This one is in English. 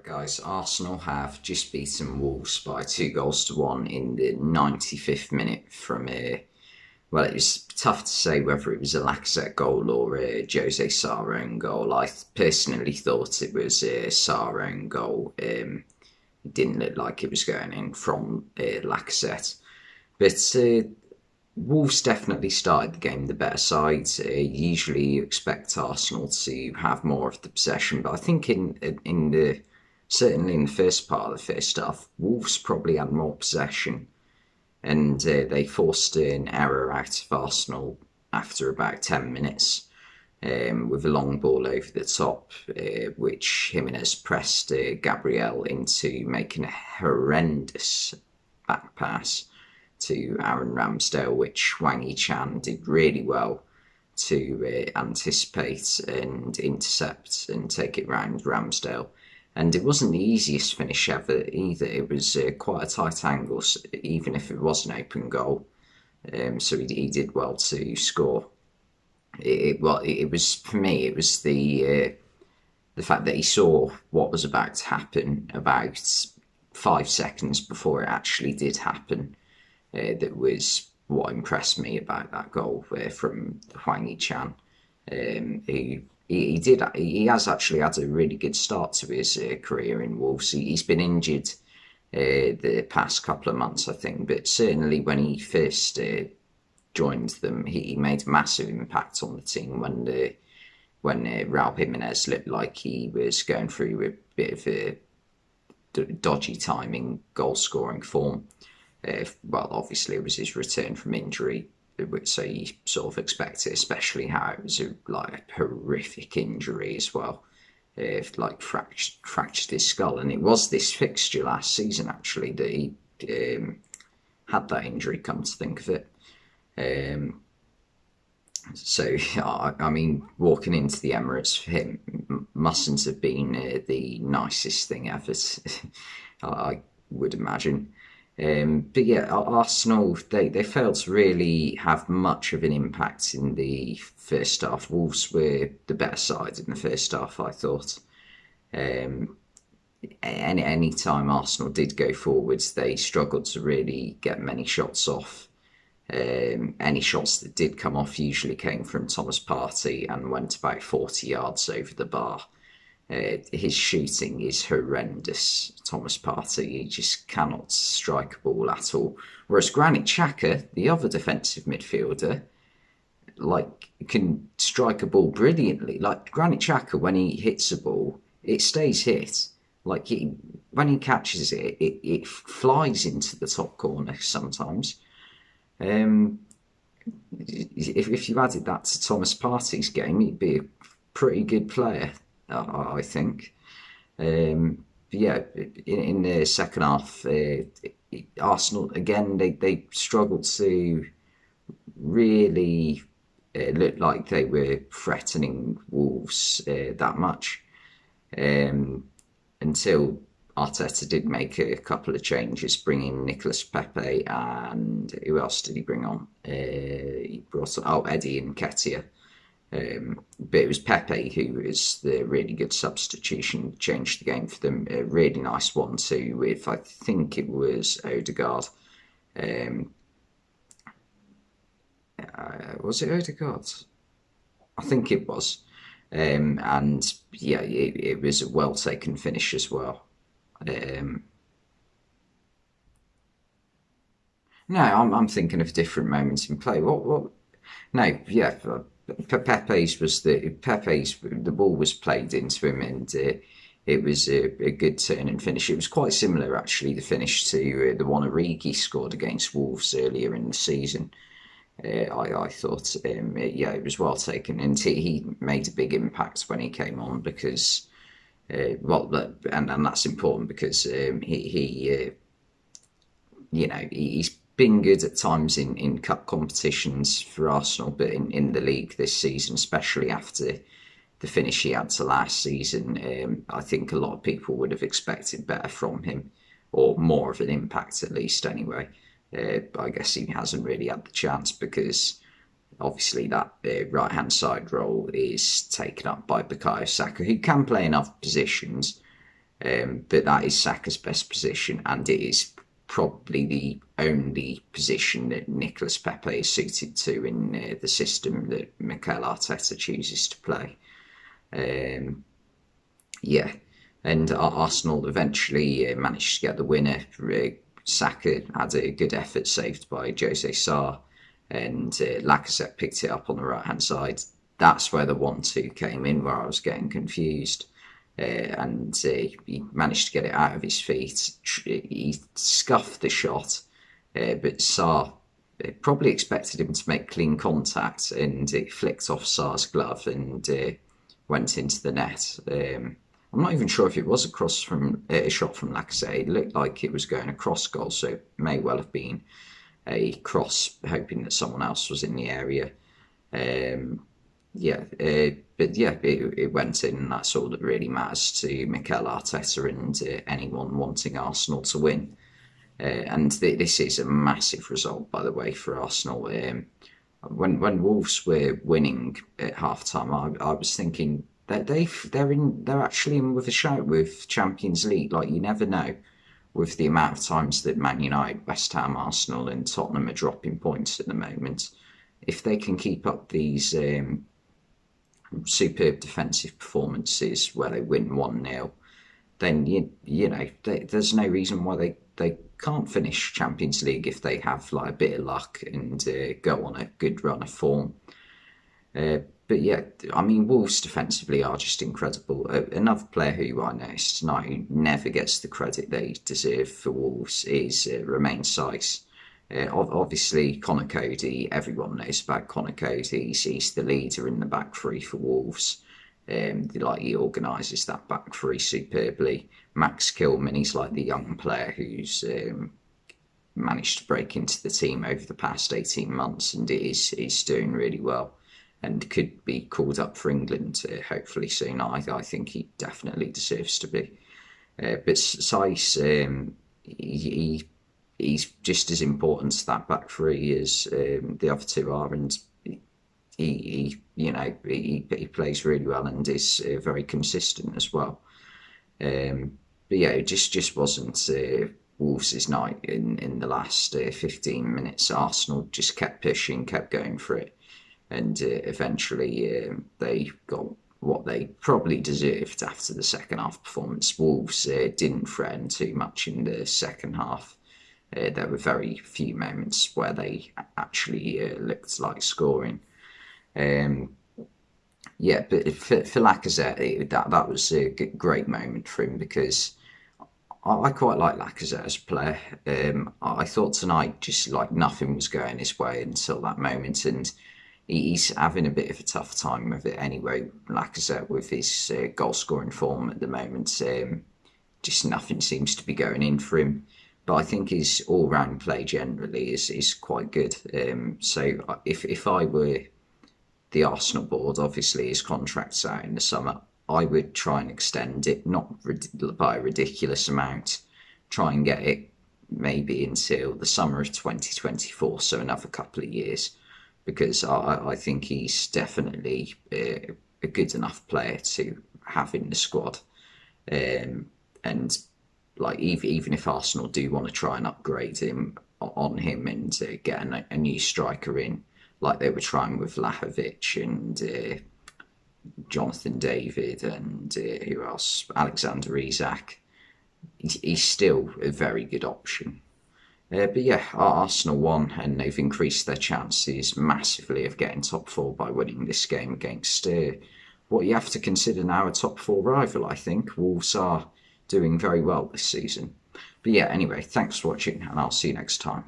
Guys, Arsenal have just beaten Wolves by 2 goals to 1 in the 95th minute from a. Well, it was tough to say whether it was a Lacazette goal or a Jose Sarr own goal. I personally thought it was a Sarr own goal. It didn't look like it was going in from Lacazette. But Wolves definitely started the game the better side. Usually you expect Arsenal to have more of the possession, but I think in the certainly in the first part of the first half, Wolves probably had more possession, and they forced an error out of Arsenal after about 10 minutes with a long ball over the top, which Jimenez pressed Gabriel into making a horrendous back pass to Aaron Ramsdale, which Hee-Chan did really well to anticipate and intercept and take it round Ramsdale. And it wasn't the easiest finish ever either. It was quite a tight angle, even if it was an open goal. So he did well to score. It was for me. It was the fact that he saw what was about to happen about 5 seconds before it actually did happen. That was what impressed me about that goal from Hee-Chan, who he has actually had a really good start to his career in Wolves. He's been injured the past couple of months, I think, but certainly when he first joined them, he made a massive impact on the team when Raul Jimenez looked like he was going through a bit of a dodgy timing goal scoring form. Well, obviously it was his return from injury, so you sort of expect it, especially how it was a horrific injury as well. Fractured his skull, and it was this fixture last season actually that he had that injury, come to think of it. So I mean, walking into the Emirates for him mustn't have been the nicest thing ever. I would imagine. But yeah, Arsenal, they failed to really have much of an impact in the first half. Wolves were the better side in the first half, I thought. Any time Arsenal did go forwards, they struggled to really get many shots off. Any shots that did come off usually came from Thomas Partey and went about 40 yards over the bar. His shooting is horrendous, Thomas Partey. He just cannot strike a ball at all. Whereas Granit Xhaka, the other defensive midfielder, can strike a ball brilliantly. Like Granit Xhaka, when he hits a ball, it stays hit. When he catches it, it flies into the top corner sometimes. If you added that to Thomas Partey's game, he'd be a pretty good player, I think. Yeah, in the second half, Arsenal again they struggled to really look like they were threatening Wolves that much until Arteta did make a couple of changes, bringing Nicolas Pepe and who else did he bring on? He brought on Eddie Nketiah. But it was Pepe who was the really good substitution, changed the game for them. A really nice 1-2 with, I think it was Odegaard. Was it Odegaard? I think it was. And yeah, it was a well taken finish as well. No, I'm thinking of different moments in play. What? No, yeah. The ball was played into him, and it was a good turn and finish. It was quite similar, actually, the finish to the one Origi scored against Wolves earlier in the season. I thought, yeah, it was well taken, and he made a big impact when he came on because, and that's important because he's been good at times in cup competitions for Arsenal, but in the league this season, especially after the finish he had to last season, I think a lot of people would have expected better from him, or more of an impact at least anyway. But I guess he hasn't really had the chance because obviously that right-hand side role is taken up by Bukayo Saka, who can play in other positions, But that is Saka's best position, and it is probably the only position that Nicolas Pepe is suited to in the system that Mikel Arteta chooses to play. Yeah, and Arsenal eventually managed to get the winner. Saka had a good effort saved by Jose Sarr, and Lacazette picked it up on the right hand side. That's where the 1-2 came in, where I was getting confused. And he managed to get it out of his feet. He scuffed the shot, but Sarr probably expected him to make clean contact, and it flicked off Sarr's glove and went into the net. I'm not even sure if it was a shot from Lacazette. It looked like it was going across goal, so it may well have been a cross, hoping that someone else was in the area. It went in, and that's all that really matters to Mikel Arteta and anyone wanting Arsenal to win. And this is a massive result, by the way, for Arsenal. When Wolves were winning at half time, I was thinking that they're actually in with a shout with Champions League. Like, you never know with the amount of times that Man United, West Ham, Arsenal, and Tottenham are dropping points at the moment. If they can keep up these superb defensive performances where they win 1-0, then there's no reason why they can't finish Champions League if they have like a bit of luck and go on a good run of form. But yeah, I mean, Wolves defensively are just incredible. Another player who I noticed tonight who never gets the credit they deserve for Wolves is Romain Saiss. Obviously, Conor Cody, everyone knows about Conor Cody. He's the leader in the back three for Wolves. He organises that back three superbly. Max Kilman, he's like the young player who's managed to break into the team over the past 18 months and is doing really well and could be called up for England hopefully soon. I think he definitely deserves to be. But Saiss, he's just as important to that back three as the other two are, and he plays really well and is very consistent as well. But yeah, it just wasn't Wolves' night in the last 15 minutes. Arsenal just kept pushing, kept going for it, and eventually they got what they probably deserved after the second half performance. Wolves didn't threaten too much in the second half. There were very few moments where they actually looked like scoring. But for Lacazette, that was a great moment for him because I quite like Lacazette as a player. I thought tonight just like nothing was going his way until that moment, and he's having a bit of a tough time with it anyway. Lacazette, with his goal scoring form at the moment, just nothing seems to be going in for him. But I think his all-round play generally is quite good. So if I were the Arsenal board, obviously his contract's out in the summer, I would try and extend it, not by a ridiculous amount. Try and get it maybe until the summer of 2024, so another couple of years, because I think he's definitely a good enough player to have in the squad. And like even if Arsenal do want to try and upgrade him and get a new striker in, like they were trying with Lahovic and Jonathan David and who else? Alexander Isak. He's still a very good option. But yeah, Arsenal won, and they've increased their chances massively of getting top four by winning this game against what you have to consider now a top four rival, I think. Wolves are doing very well this season. But yeah, anyway, thanks for watching, and I'll see you next time.